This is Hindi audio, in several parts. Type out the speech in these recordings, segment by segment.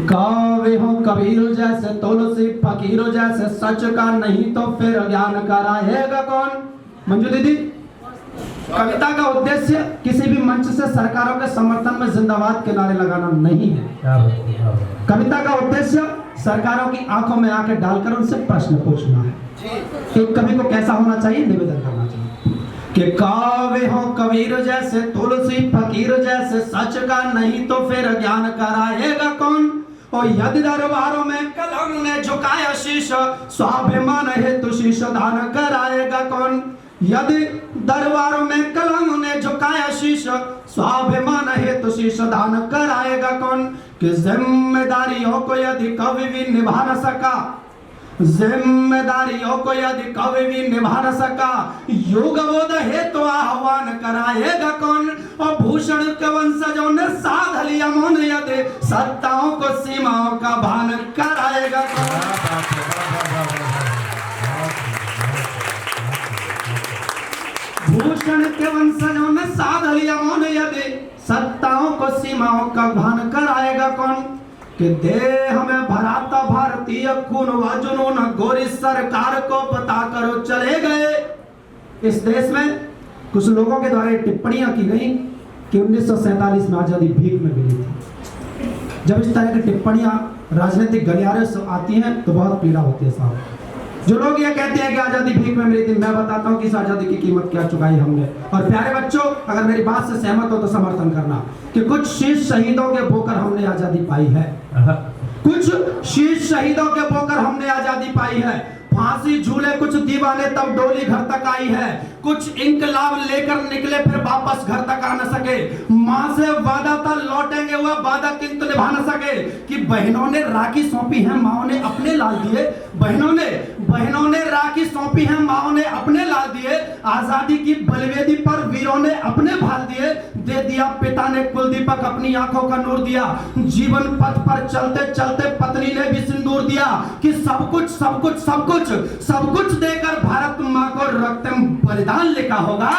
कावे हो कबीर जैसे तुलसी फकीर जैसे सच का नहीं तो फिर ज्ञान कराएगा कौन। मंजू दीदी, कविता का उद्देश्य किसी भी मंच से सरकारों के समर्थन में जिंदाबाद के नारे लगाना नहीं है। कविता का उद्देश्य सरकारों की आंखों में आंखें डालकर उनसे प्रश्न पूछना है कि कवि को कैसा होना चाहिए, निवेदन करना चाहिए कि कावे हो कबीर जैसे तुलसी फकीर जैसे सच का नहीं तो फिर ज्ञान कराएगा कौन। और यदि दरबारों में कलम ने झुकाया शीश स्वाभिमान हेतु शीश दान कराएगा कौन। यदि दरबारों में कलम ने झुकाया शीश स्वाभिमान हेतु शीश दान कराएगा कौन। कि जिम्मेदारियों को यदि कवि भी निभा न सका, जिम्मेदारियों को यदि कवि भी निभा न सका, युग बोध हेतु आह्वान कराएगा कौन। और भूषण के वंशजों ने साध लिया मौन यदि सत्ताओं को सीमाओं का भान कराएगा कौन। भूषण के वंशजों ने साध लिया मौन यदि सत्ताओं को सीमाओं का भान कराएगा कौन। कि देह में भराता भारतीय खून व जुनून गोरी सरकार को पता करो चले गए। इस देश में कुछ लोगों के द्वारा टिप्पणियां की गई कि 1947 में आजादी भीख में मिली थी। जब इस तरह की टिप्पणियां राजनीतिक गलियारे से आती हैं तो बहुत पीड़ा होती है साहब। जो लोग ये कहते हैं कि आजादी भीख में मिली थी, मैं बताता हूँ कि इस आजादी की कीमत क्या चुकाई हमने। और प्यारे बच्चों, अगर मेरी बात से सहमत हो तो समर्थन करना कि कुछ शीश शहीदों के बोकर हमने आजादी पाई है। कुछ शीश शहीदों के बोकर हमने आजादी पाई है। फांसी झूले कुछ दीवाने तब डोली घर तक आई है। कुछ इंकलाब लेकर निकले फिर वापस घर तक आ न सके। माँ से वादा था लौटेंगे, हुआ वादा किंतु निभा न सके। कि बहनों ने राखी सौंपी है, माओ ने अपने लाल दिए। बहनों ने राखी सौंपी है, माओ ने अपने लाल दिए। आजादी की बलवेदी पर वीरों ने अपने भाल दिए। दे दिया पिता ने कुलदीपक, अपनी आंखों का नूर दिया। जीवन पथ पर चलते चलते पत्नी ने भी सिंदूर दिया। कि सब कुछ सब कुछ सब कुछ सब कुछ देकर भारत माँ को रक्तम बलिदान लिखा होगा।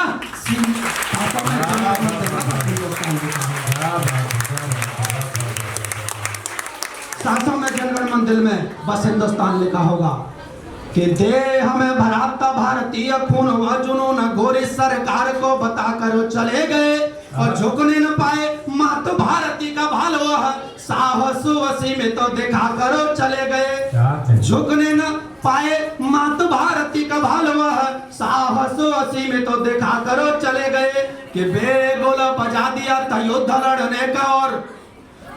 सांसों में जनगण मन दिल में बस हिंदुस्तान लिखा होगा। कि देह में भराता भारतीय खून व जुनून गोरी सरकार को बता कर चले गए। और झुकने न पाए मातृ भारती का भाल वह साहस वसी में तो दिखा करो चले गए। झुकने न पाए मातृ भारती का भाल वह साहस वसी में तो दिखा करो चले गए। कि बेगुल बजा दिया था युद्ध लड़ने का और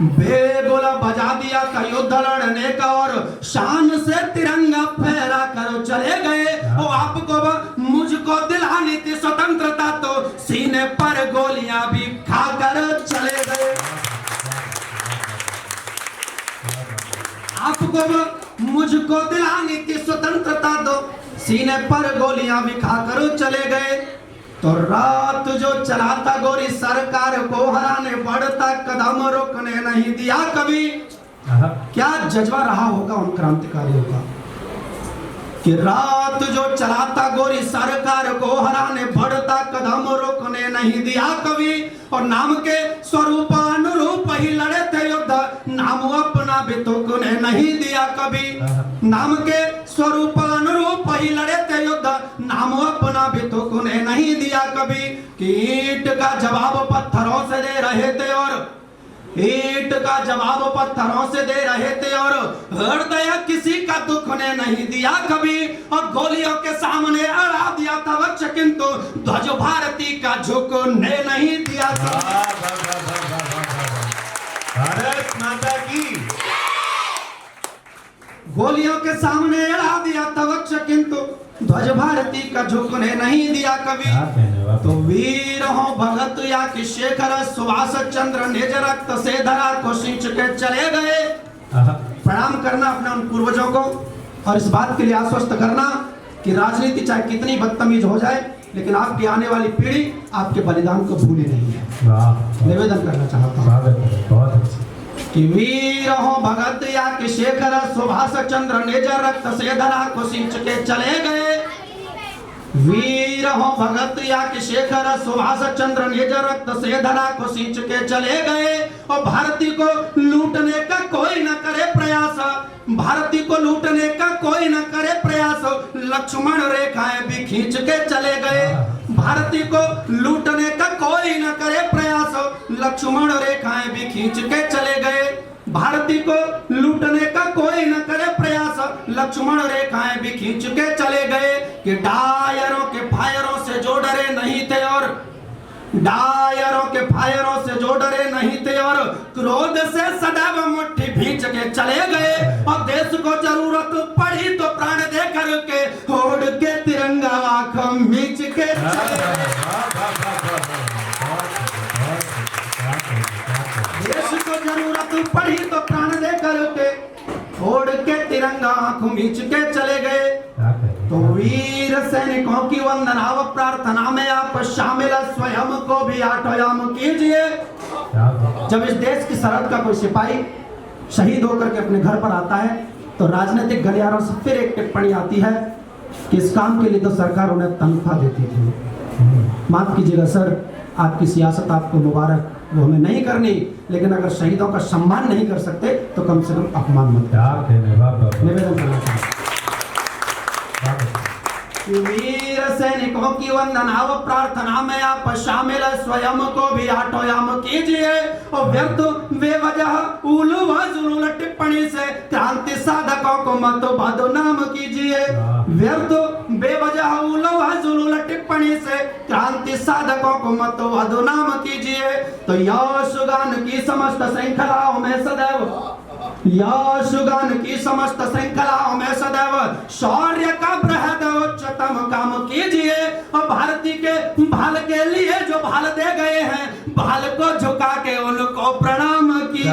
बेगुल बजा दिया था युद्ध लड़ने का और शान से तिरंगा फहरा करो चले गए। और आपको मुझको दिलानी थी स्वतंत्रता तो सीने पर गोलियां भी खा कर चले गए। आपको मुझको दिलानी थी स्वतंत्रता तो सीने पर गोलियां भी खा कर चले गए। तो रात जो चलाता गोरी सरकार को हराने बढ़ता कदम रोकने नहीं दिया कभी। क्या जज्बा रहा होगा उन क्रांतिकारियों का। कि रात जो चलाता गोरी सरकार को हराने बढ़ता कदम रोकने नहीं दिया कभी। और नाम के स्वरूप अनुरूप ही लड़े थे युद्ध, नाम अपना भी तुकने नहीं दिया कभी। नाम के स्वरूप अनुरूप ही लड़े थे युद्ध, नाम अपना भी तुकने नहीं दिया कभी। कि ईंट का जवाब पत्थरों से दे रहे थे और ईंट का जवाब पत्थरों से दे रहे थे और हृदय किसी का दुख ने नहीं दिया कभी। और गोलियों के सामने अड़ा दिया था वक्ष किंतु ध्वज भारती का झुकने नहीं दिया था। भारत माता की। गोलियों के सामने अड़ा दिया था वक्ष किंतु ध्वज भारती का झुकने नहीं दिया कभी। तो वीर हो भगत या कि शेखर सुभाष चंद्र निज रक्त से धरा को सींच के चले गए। प्रणाम करना अपने उन पूर्वजों को और इस बात के लिए आश्वस्त करना कि राजनीति चाहे कितनी बदतमीज हो जाए लेकिन आपकी आने वाली पीढ़ी आपके बलिदान को भूली नहीं है। निवेदन करना चाहता हूँ बहुत अच्छा। कि वीर हो भगत या कि शेखर सुभाष चंद्र निज रक्त से धरा को सींच के चले गए। वीर हो भगत या कि शेखर सुभाष चंद्र निज रक्त से धरा को सींच के चले गए। और भारती को लूटने का कोई न कर भारती को लूटने का कोई न करे प्रयास, लक्ष्मण रेखाएं भी खींच के चले गए। भारती को लूटने का कोई न करे प्रयास, लक्ष्मण रेखाएं भी खींच के चले गए। भारती को लूटने का कोई न करे प्रयास, लक्ष्मण रेखाएं भी खींच के चले गए। कि डायरों के फायरों से जो डरे नहीं थे और डायरों के फायरों से जो डरे नहीं थे और क्रोध से सदैव मुट्ठी भींच के चले गए। और देश को जरूरत पड़ी तो प्राण दे करके ओढ़ के तिरंगा आंखों मीच के चले गए। देश को जरूरत पड़ी तो प्राण दे करके ओढ़ के तिरंगा आंखों मीच के चले गए। तो वीर सैनिकों की वंदना व प्रार्थना में आप शामिल स्वयं को भी आठोयाम कीजिए। जब इस देश की सरहद का कोई सिपाही शहीद होकर के अपने घर पर आता है तो राजनीतिक गलियारों से फिर एक टिप्पणी आती है कि इस काम के लिए तो सरकार उन्हें तनख्वाह देती थी। माफ कीजिएगा सर, आपकी सियासत आपको मुबारक, वो हमें नहीं करनी, लेकिन अगर शहीदों का सम्मान नहीं कर सकते तो कम से कम अपमान मत करें। निवेदन करना चाहूँगा। वीर सैनिकों की वंदना व प्रार्थना में आप शामिल स्वयं को भी आठोयाम कीजिए। और व्यर्थ बेवजह उल व जुलूल टिप्पणी से क्रांति साधकों को मत बदनाम कीजिए। व्यर्थ बेवजह उल व जुलूल टिप्पणी से क्रांति साधकों को मत बदनाम कीजिए। तो यशगान की समस्त श्रृंखलाओं में सदैव यशगान की समस्त श्रृंखलाओं में सदैव शौर्य का बृहद उच्चतम काम कीजिए। और भारती के भाल के लिए जो भाल दे गए हैं, भाल को झुका के उनको प्रणाम कीजिए।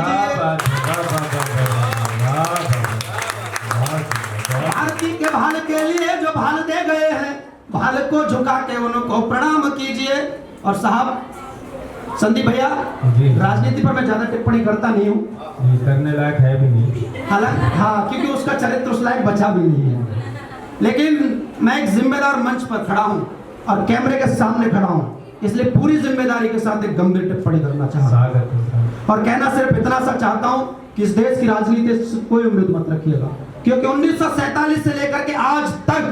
भारती के भाल के लिए जो भाल दे गए हैं, भाल को झुका के उनको प्रणाम कीजिए। और साहब संदीप भैया, राजनीति पर मैं ज्यादा टिप्पणी करता नहीं हूँ, करने लायक है भी नहीं, हालांकि हाँ, क्योंकि उसका चरित्र उस लायक बचा भी नहीं है। लेकिन मैं एक जिम्मेदार मंच पर खड़ा हूँ और कैमरे के सामने खड़ा हूँ, इसलिए पूरी जिम्मेदारी के साथ एक गंभीर टिप्पणी करना चाहता हूँ। और कहना सिर्फ इतना सा चाहता हूँ कि इस देश की राजनीति से कोई उम्मीद मत रखिएगा, क्योंकि 1947 से लेकर के आज तक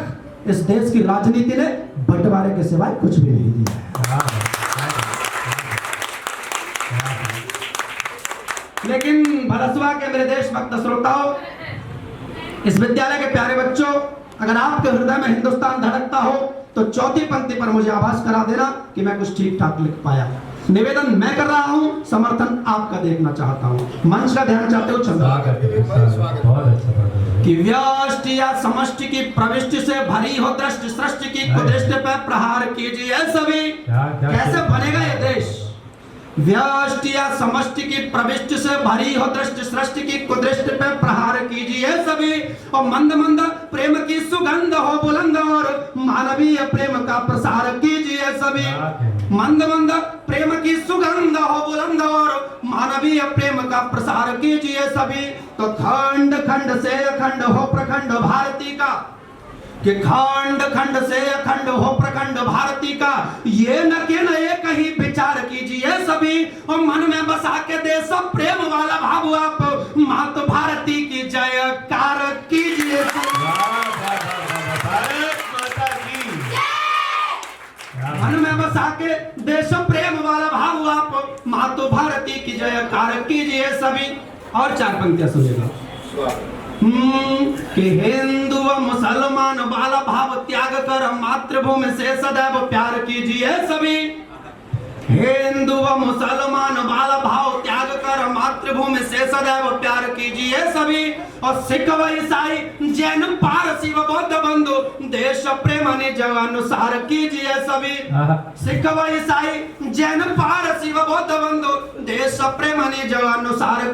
इस देश की राजनीति ने बंटवारे के सिवाय कुछ भी नहीं दिया है। लेकिन भरसवा के मेरे देशभक्त श्रोताओं, इस विद्यालय के प्यारे बच्चों, अगर आपके हृदय में हिंदुस्तान धड़कता हो तो चौथी पंक्ति पर मुझे आभास करा देना कि मैं कुछ ठीक ठाक लिख पाया। निवेदन मैं कर रहा हूं, समर्थन आपका देखना चाहता हूं। मंच का ध्यान चाहते हो कि व्यष्टि या समष्टि की प्रविष्टि से भरी हो दृष्टि, सृष्टि की कुदृष्टि पर प्रहार कीजिए सभी। कैसे बनेगा ये देश? व्यष्टि या समष्टि की प्रविष्टि से भरी हो दृष्टि, सृष्टि की कुदृष्टि पे प्रहार कीजिए सभी। और मंद मंद प्रेम की सुगंध हो बुलंद और मानवीय प्रेम का प्रसार कीजिए सभी। मंद मंद प्रेम की सुगंध हो बुलंद और मानवीय प्रेम का प्रसार कीजिए सभी। तो खंड खंड से अखंड हो प्रखंड भारती का, कि खंड खंड से अखंड हो प्रखंड भारती का, ये न के न ये कहीं विचार कीजिए सभी। और मन में बसा के देश प्रेम वाला भाव आप मात भारती की जयकार कीजिए। मन में बसा के देश प्रेम वाला भाव आप मात भारती की जयकार कीजिए सभी। और चार पंक्तियां सुनिएगा कि हिंदू व मुसलमान बाला भाव त्याग कर मातृभूमि से सदैव प्यार कीजिए सभी। हिंदू व मुसलमान बाला भाव त्याग कर मातृभूमि से सदैव प्यार कीजिए सभी। और सिख व ईसाई जैन पारसी व बौद्ध बंधु देश प्रेम निज अनुसार कीजिए सभी। सिख व ईसाई जैन पारसी व बौद्ध बंधु देश प्रेम निज अनुसार